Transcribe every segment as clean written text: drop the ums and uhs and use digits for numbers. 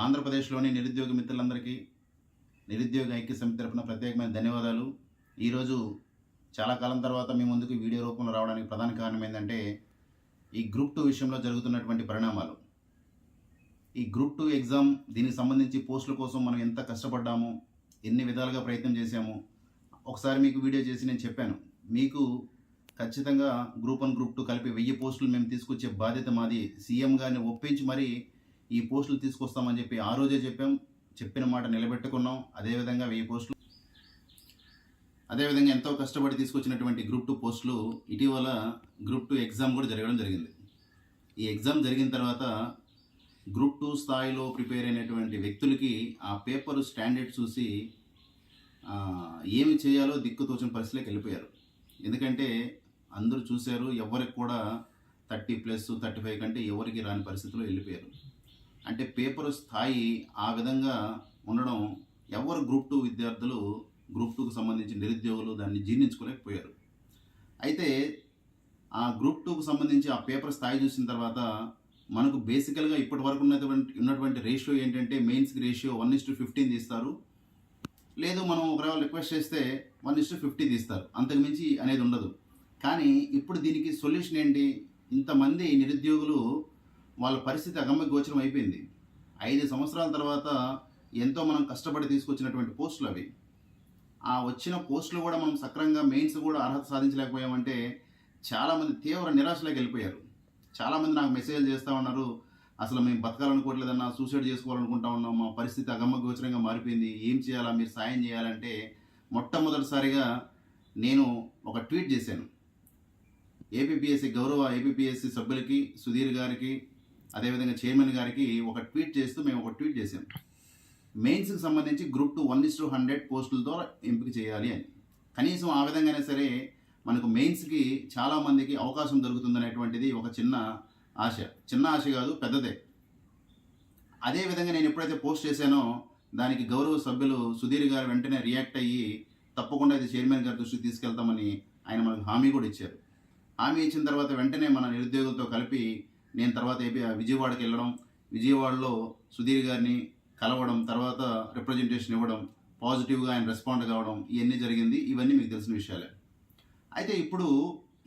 ఆంధ్రప్రదేశ్లోని నిరుద్యోగ మిత్రులందరికీ నిరుద్యోగ ఐక్య సమితి తరపున ప్రత్యేకమైన ధన్యవాదాలు. ఈరోజు చాలా కాలం తర్వాత మీ ముందుకు వీడియో రూపంలో రావడానికి ప్రధాన కారణం ఏంటంటే, ఈ గ్రూప్ 2 విషయంలో జరుగుతున్నటువంటి పరిణామాలు. ఈ గ్రూప్ 2 ఎగ్జామ్ దీనికి సంబంధించి పోస్టుల కోసం మనం ఎంత కష్టపడ్డాము, ఎన్ని విధాలుగా ప్రయత్నం చేశాము. ఒకసారి మీకు వీడియో చేసి నేను చెప్పాను, మీకు ఖచ్చితంగా గ్రూప్ 1, గ్రూప్ 2 కలిపి 1000 పోస్టులు మేము తీసుకొచ్చే బాధ్యత మాది. సీఎం గారిని ఒప్పించి మరీ ఈ పోస్టులు తీసుకొస్తామని చెప్పి ఆ రోజే చెప్పాం. చెప్పిన మాట నిలబెట్టుకున్నాం. అదేవిధంగా 1000 పోస్టులు, అదేవిధంగా ఎంతో కష్టపడి తీసుకొచ్చినటువంటి గ్రూప్ 2 పోస్టులు ఇటీవల గ్రూప్ 2 ఎగ్జామ్ కూడా జరగడం జరిగింది. ఈ ఎగ్జామ్ జరిగిన తర్వాత గ్రూప్ 2 స్థాయిలో ప్రిపేర్ అయినటువంటి వ్యక్తులకి ఆ పేపర్ స్టాండర్డ్ చూసి ఏమి చేయాలో దిక్కుతోచిన పరిస్థితిలోకి వెళ్ళిపోయారు. ఎందుకంటే అందరూ చూశారు, ఎవరికి కూడా 30+, 35 కంటే ఎవరికి రాని పరిస్థితిలో వెళ్ళిపోయారు. అంటే పేపర్ స్థాయి ఆ విధంగా ఉండడం, ఎవరు గ్రూప్ 2 విద్యార్థులు, గ్రూప్ 2కు సంబంధించిన నిరుద్యోగులు దాన్ని జీర్ణించుకోలేకపోయారు. అయితే ఆ గ్రూప్ 2కు సంబంధించి ఆ పేపర్ స్థాయి చూసిన తర్వాత మనకు బేసికల్గా ఇప్పటి వరకు ఉన్నటువంటి రేషియో ఏంటంటే, మెయిన్స్కి రేషియో 1:15 తీస్తారు. లేదు మనం ఒకవేళ రిక్వెస్ట్ చేస్తే 1:50 తీస్తారు. అంతకుమించి అనేది ఉండదు. కానీ ఇప్పుడు దీనికి సొల్యూషన్ ఏంటి? ఇంతమంది నిరుద్యోగులు వాళ్ళ పరిస్థితి అగమ్యగోచరం అయిపోయింది. 5 సంవత్సరాల తర్వాత ఎంతో మనం కష్టపడి తీసుకొచ్చినటువంటి పోస్టులు అవి. ఆ వచ్చిన పోస్టులు కూడా మనం సక్రమంగా మెయిన్స్ కూడా అర్హత సాధించలేకపోయామంటే చాలామంది తీవ్ర నిరాశలోకి వెళ్ళిపోయారు. చాలామంది నాకు మెసేజ్లు చేస్తూ ఉన్నారు, అసలు మేము బతకాలనుకోవట్లేదన్నా, సూసైడ్ చేసుకోవాలనుకుంటా ఉన్నాం, మా పరిస్థితి అగమ్యగోచరంగా మారిపోయింది, ఏం చేయాలా, మీరు సాయం చేయాలంటే మొట్టమొదటిసారిగా నేను ఒక ట్వీట్ చేశాను. గౌరవ ఏపీపీఎస్సీ సభ్యులకి, సుధీర్ గారికి, అదేవిధంగా చైర్మన్ గారికి ఒక ట్వీట్ చేస్తూ మేము ఒక ట్వీట్ చేశాం. మెయిన్స్కి సంబంధించి గ్రూప్ 2 1:100 పోస్టులతో ఎంపిక చేయాలి అని. కనీసం ఆ విధంగానే సరే మనకు మెయిన్స్కి చాలామందికి అవకాశం దొరుకుతుందనేటువంటిది ఒక చిన్న ఆశ. చిన్న ఆశ కాదు, పెద్దదే. అదేవిధంగా నేను ఎప్పుడైతే పోస్ట్ చేశానో దానికి గౌరవ సభ్యులు సుధీర్ గారు వెంటనే రియాక్ట్ అయ్యి, తప్పకుండా ఇది చైర్మన్ గారి దృష్టికి తీసుకెళ్తామని ఆయన మనకు హామీ కూడా ఇచ్చారు. హామీ ఇచ్చిన తర్వాత వెంటనే మన నిరుద్యోగులతో కలిపి నేను తర్వాత విజయవాడకి వెళ్ళడం, విజయవాడలో సుధీర్ గారిని కలవడం, తర్వాత రిప్రజెంటేషన్ ఇవ్వడం, పాజిటివ్గా ఆయన రెస్పాండ్ కావడం, ఇవన్నీ జరిగింది. ఇవన్నీ మీకు తెలిసిన విషయాలే. అయితే ఇప్పుడు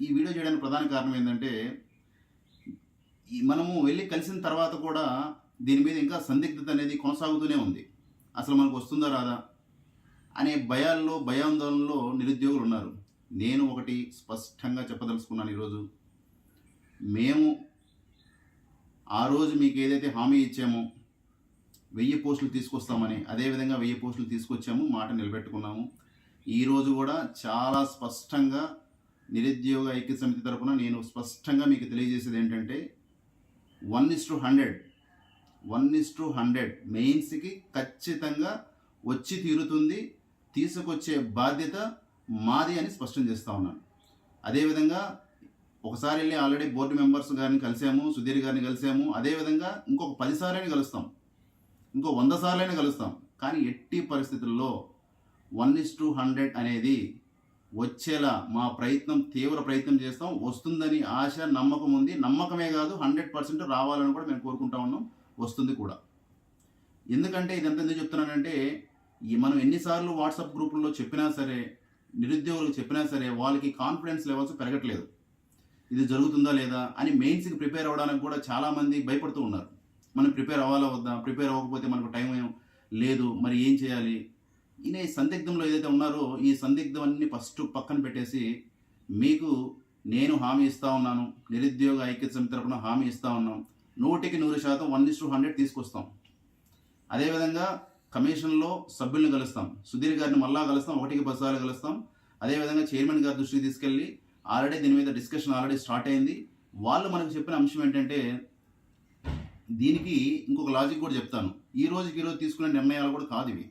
ఈ వీడియో చేయడానికి ప్రధాన కారణం ఏంటంటే, మనము వెళ్ళి కలిసిన తర్వాత కూడా దీని మీద ఇంకా సందిగ్ధత అనేది కొనసాగుతూనే ఉంది. అసలు మనకు వస్తుందా రాదా అనే భయాందోళనలో నిరుద్యోగులు ఉన్నారు. నేను ఒకటి స్పష్టంగా చెప్పదలుచుకున్నాను ఈరోజు. మేము ఆ రోజు మీకు ఏదైతే హామీ ఇచ్చామో 1000 పోస్టులు తీసుకొస్తామని, అదేవిధంగా 1000 పోస్టులు తీసుకొచ్చాము, మాట నిలబెట్టుకున్నాము. ఈరోజు కూడా చాలా స్పష్టంగా నిరుద్యోగ ఐక్య సమితి తరపున నేను స్పష్టంగా మీకు తెలియజేసేది ఏంటంటే, 1:100 మెయిన్స్కి ఖచ్చితంగా వచ్చి తీరుతుంది, తీసుకొచ్చే బాధ్యత మాది అని స్పష్టం చేస్తూ ఉన్నాను. అదేవిధంగా ఒకసారి వెళ్ళి ఆల్రెడీ బోర్డు మెంబర్స్ గారిని కలిసాము, సుధీర్ గారిని కలిసాము. అదేవిధంగా ఇంకొక 10 సార్లైనా కలుస్తాం, ఇంకో 100 సార్లైనా కలుస్తాం. కానీ ఎట్టి పరిస్థితుల్లో 1:100 అనేది వచ్చేలా మా తీవ్ర ప్రయత్నం చేస్తాం. వస్తుందని ఆశ, నమ్మకం ఉంది. నమ్మకమే కాదు, 100% రావాలని కూడా మేము కోరుకుంటా ఉన్నాం. వస్తుంది కూడా. ఎందుకంటే ఇదంతా ఎందుకు చెప్తున్నానంటే, మనం ఎన్నిసార్లు వాట్సాప్ గ్రూపుల్లో చెప్పినా సరే, నిరుద్యోగులకు చెప్పినా సరే, వాళ్ళకి కాన్ఫిడెన్స్ లెవెల్స్ పెరగట్లేదు. ఇది జరుగుతుందా లేదా అని మెయిన్స్కి ప్రిపేర్ అవ్వడానికి కూడా చాలామంది భయపడుతూ ఉన్నారు. మనం ప్రిపేర్ అవ్వాలా వద్దా, ప్రిపేర్ అవ్వకపోతే మనకు టైం లేదు, మరి ఏం చేయాలి? ఈ సందిగ్ధంలో ఏదైతే ఉన్నారో, ఈ సందిగ్ధం అన్ని ఫస్ట్ పక్కన పెట్టేసి, మీకు నేను హామీ ఇస్తూ ఉన్నాను, నిరుద్యోగ ఐక్యత సమితి తరపున హామీ ఇస్తూ ఉన్నాం, 100% 1:100 తీసుకొస్తాం. అదేవిధంగా కమిషన్లో సభ్యులను కలుస్తాం, సుధీర్ గారిని మళ్ళా కలుస్తాం, 1కి 10 సార్లు కలుస్తాం. అదేవిధంగా చైర్మన్ గారి దృష్టికి తీసుకెళ్ళి ఆల్రెడీ దీని మీద డిస్కషన్ ఆల్రెడీ స్టార్ట్ అయింది. వాళ్ళు మనకు చెప్పిన అంశం ఏంటంటే, దీనికి ఇంకొక లాజిక్ కూడా చెప్తాను. ఈ రోజుకి ఈరోజు తీసుకునే నిర్ణయాలు కూడా కాదు ఇవి.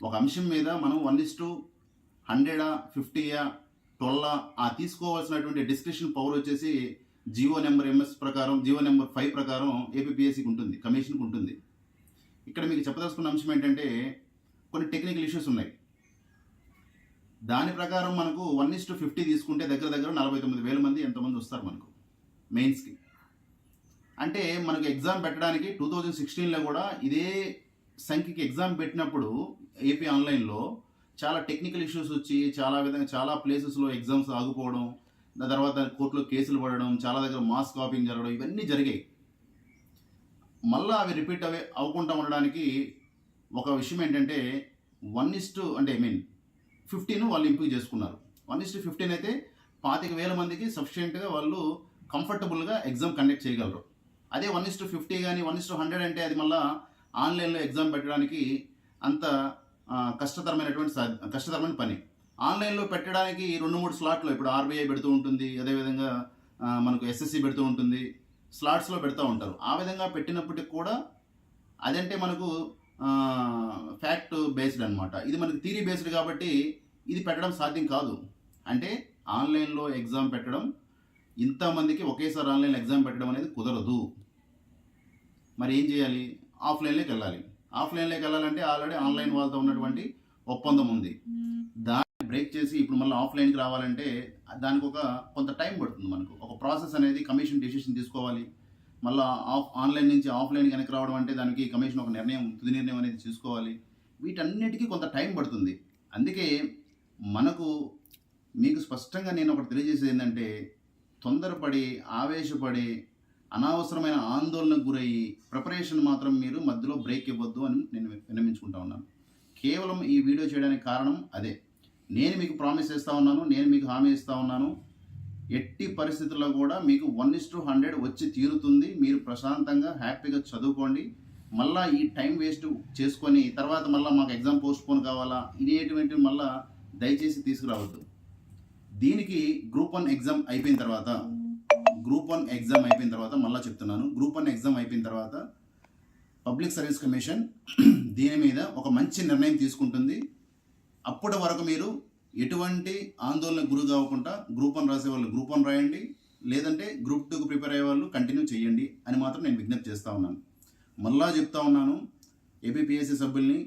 ఒక అంశం మీద మనం 1:100, 50, 12 ఆ తీసుకోవాల్సినటువంటి డిస్కషన్ పవర్ వచ్చేసి జీవో నెంబర్ ప్రకారం, జీవో నెంబర్ 5 ప్రకారం ఏపీపీఎస్సీకి ఉంటుంది, కమిషన్కి ఉంటుంది. ఇక్కడ మీకు చెప్పదలుచుకున్న అంశం ఏంటంటే, కొన్ని టెక్నికల్ ఇష్యూస్ ఉన్నాయి. దాని ప్రకారం మనకు 1:50 తీసుకుంటే దగ్గర 49,000 మంది ఎంతమంది వస్తారు మనకు మెయిన్స్కి. అంటే మనకు ఎగ్జామ్ పెట్టడానికి 2016లో కూడా ఇదే సంఖ్యకి ఎగ్జామ్ పెట్టినప్పుడు ఏపీ ఆన్లైన్లో చాలా టెక్నికల్ ఇష్యూస్ వచ్చి చాలా ప్లేసెస్లో ఎగ్జామ్స్ ఆగిపోవడం, దాని తర్వాత కోర్టులో కేసులు పడడం, చాలా దగ్గర మాస్ కాపింగ్ జరగడం, ఇవన్నీ జరిగాయి. మళ్ళీ అవి రిపీట్ అవ్వకుండా ఉండడానికి ఒక విషయం ఏంటంటే 15 వాళ్ళు ఇంప్రూవ్ చేసుకున్నారు. 1:15 అయితే 25,000 మందికి సఫిషియెంట్గా వాళ్ళు కంఫర్టబుల్గా ఎగ్జామ్ కండక్ట్ చేయగలరు. అదే 1:50 కానీ 1:100 అంటే అది మళ్ళీ ఆన్లైన్లో ఎగ్జామ్ పెట్టడానికి అంత కష్టతరమైన పని. ఆన్లైన్లో పెట్టడానికి 2-3 స్లాట్లో ఇప్పుడు ఆర్బీఐ పెడుతూ ఉంటుంది, అదేవిధంగా మనకు ఎస్ఎస్సి పెడుతూ ఉంటుంది, స్లాట్స్లో పెడతా ఉంటారు. ఆ విధంగా పెట్టినప్పటికి కూడా అదంటే మనకు ఫ్యాక్ట్ బేస్డ్ అనమాట. ఇది మనకు థియరీ బేస్డ్ కాబట్టి ఇది పెట్టడం సాధ్యం కాదు. అంటే ఆన్లైన్లో ఎగ్జామ్ పెట్టడం, ఇంతమందికి ఒకేసారి ఆన్లైన్ ఎగ్జామ్ పెట్టడం అనేది కుదరదు. మరి ఏం చేయాలి? ఆఫ్లైన్లోకి వెళ్ళాలి. ఆఫ్లైన్లోకి వెళ్ళాలంటే ఆల్రెడీ ఆన్లైన్ వాళ్ళతో ఉన్నటువంటి ఒప్పందం ఉంది. దాన్ని బ్రేక్ చేసి ఇప్పుడు మళ్ళీ ఆఫ్లైన్కి రావాలంటే దానికి కొంత టైం పడుతుంది. మనకు ఒక ప్రాసెస్ అనేది కమిషన్ డెసిషన్ తీసుకోవాలి. మళ్ళీ ఆన్లైన్ నుంచి ఆఫ్లైన్కి వెనక్కి రావడం అంటే దానికి కమిషన్ ఒక తుది నిర్ణయం అనేది తీసుకోవాలి. వీటన్నిటికీ కొంత టైం పడుతుంది. అందుకే మీకు స్పష్టంగా నేను ఒకటి తెలియజేసేది ఏంటంటే, తొందరపడి ఆవేశపడి అనవసరమైన ఆందోళనకు గురయ్యి ప్రిపరేషన్ మాత్రం మీరు మధ్యలో బ్రేక్ ఇవ్వద్దు అని నేను విన్నవించుకుంటా ఉన్నాను. కేవలం ఈ వీడియో చేయడానికి కారణం అదే. నేను మీకు ప్రామిస్ చేస్తూ ఉన్నాను, నేను మీకు హామీ ఇస్తూ ఉన్నాను, ఎట్టి పరిస్థితుల్లో కూడా మీకు 1:100 వచ్చి తీరుతుంది. మీరు ప్రశాంతంగా హ్యాపీగా చదువుకోండి. మళ్ళీ ఈ టైం వేస్ట్ చేసుకొని తర్వాత మళ్ళీ మాకు ఎగ్జామ్ పోస్ట్పోన్ కావాలా ఇదేటువంటి మళ్ళీ దయచేసి తీసుకురావద్దు. దీనికి గ్రూప్ 1 ఎగ్జామ్ అయిపోయిన తర్వాత మళ్ళీ చెప్తున్నాను, గ్రూప్ 1 ఎగ్జామ్ అయిపోయిన తర్వాత పబ్లిక్ సర్వీస్ కమిషన్ దీని మీద ఒక మంచి నిర్ణయం తీసుకుంటుంది. అప్పటి వరకు మీరు ఎటువంటి ఆందోళనకు గురి కావకుండా గ్రూప్ 1 రాసే వాళ్ళు గ్రూప్ 1 రాయండి, లేదంటే గ్రూప్ 2కు ప్రిపేర్ అయ్యే వాళ్ళు కంటిన్యూ చేయండి అని మాత్రం నేను విజ్ఞప్తి చేస్తూ ఉన్నాను. మళ్ళా చెప్తా ఉన్నాను, ఏపీపీఎస్సీ సభ్యుల్ని,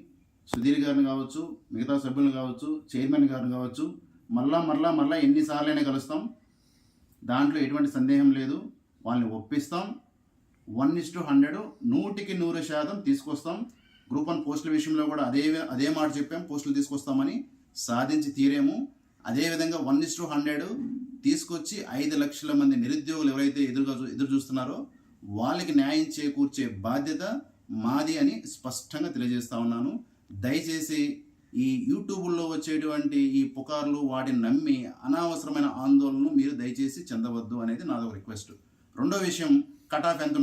సుధీర్ గారిని కావచ్చు, మిగతా సభ్యులను కావచ్చు, చైర్మన్ గారిని కావచ్చు, మళ్ళా ఎన్నిసార్లైనా కలుస్తాం. దాంట్లో ఎటువంటి సందేహం లేదు. వాళ్ళని ఒప్పిస్తాం. 1:100 100% తీసుకొస్తాం. గ్రూప్ 1 పోస్టుల విషయంలో కూడా అదే మాట చెప్పాం, పోస్టులు తీసుకొస్తామని సాధించి తీరేము. అదేవిధంగా 1:100 తీసుకొచ్చి 5 లక్షల మంది నిరుద్యోగులు ఎవరైతే ఎదురు చూస్తున్నారో వాళ్ళకి న్యాయం చేకూర్చే బాధ్యత మాది అని స్పష్టంగా తెలియజేస్తా ఉన్నాను. దయచేసి ఈ యూట్యూబ్లో వచ్చేటువంటి ఈ పుకార్లు వాటిని నమ్మి అనవసరమైన ఆందోళనను మీరు దయచేసి చెందవద్దు అనేది నాది ఒక రిక్వెస్ట్. రెండో విషయం, కట్ ఆఫ్ ఎంత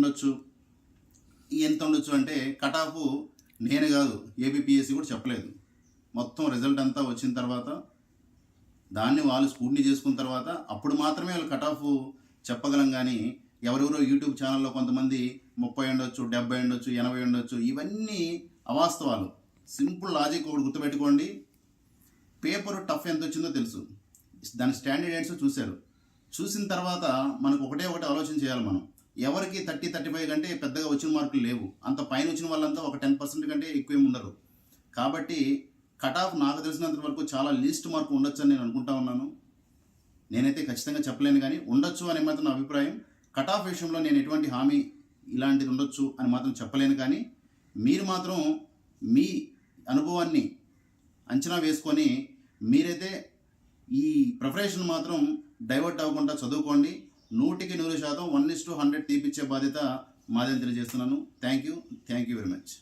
ఉండొచ్చు అంటే కట్ ఆఫ్ నేను కాదు, ఏపీపీఎస్సీ కూడా చెప్పలేదు. మొత్తం రిజల్ట్ అంతా వచ్చిన తర్వాత దాన్ని వాళ్ళు స్క్రూటినీ చేసుకున్న తర్వాత అప్పుడు మాత్రమే వాళ్ళు కట్ ఆఫ్ చెప్పగలం. కానీ ఎవరెవరో యూట్యూబ్ ఛానల్లో కొంతమంది 30 ఉండొచ్చు, 70 ఉండొచ్చు, 80 ఉండొచ్చు, ఇవన్నీ అవాస్తవాలు. సింపుల్ లాజిక్ ఒకటి గుర్తుపెట్టుకోండి. పేపర్ టఫ్ ఎంత వచ్చిందో తెలుసు, దాని స్టాండర్డ్ ఏంట్స్ చూశారు. చూసిన తర్వాత మనకు ఒకటి ఆలోచన చేయాలి. మనం ఎవరికి 30-35 కంటే పెద్దగా వచ్చిన మార్కులు లేవు. అంత పైన వచ్చిన వాళ్ళంతా ఒక 10% కంటే ఎక్కువ ఉండరు. కాబట్టి కట్ ఆఫ్ నాకు తెలిసినంత వరకు చాలా లీస్ట్ మార్కు ఉండొచ్చు అని నేను అనుకుంటా ఉన్నాను. నేనైతే ఖచ్చితంగా చెప్పలేను, కానీ ఉండొచ్చు అని మాత్రం నా అభిప్రాయం. కట్ ఆఫ్ విషయంలో నేను ఎటువంటి హామీ ఇలాంటిది ఉండొచ్చు అని మాత్రం చెప్పలేను. కానీ మీరు మాత్రం మీ అనుభవాన్ని అంచనా వేసుకొని మీరైతే ఈ ప్రిపరేషన్ మాత్రం డైవర్ట్ అవ్వకుండా చదువుకోండి. 100% 1:100 తీపిచ్చే బాధ్యత మాదని తెలియజేస్తున్నాను. Thank you very much.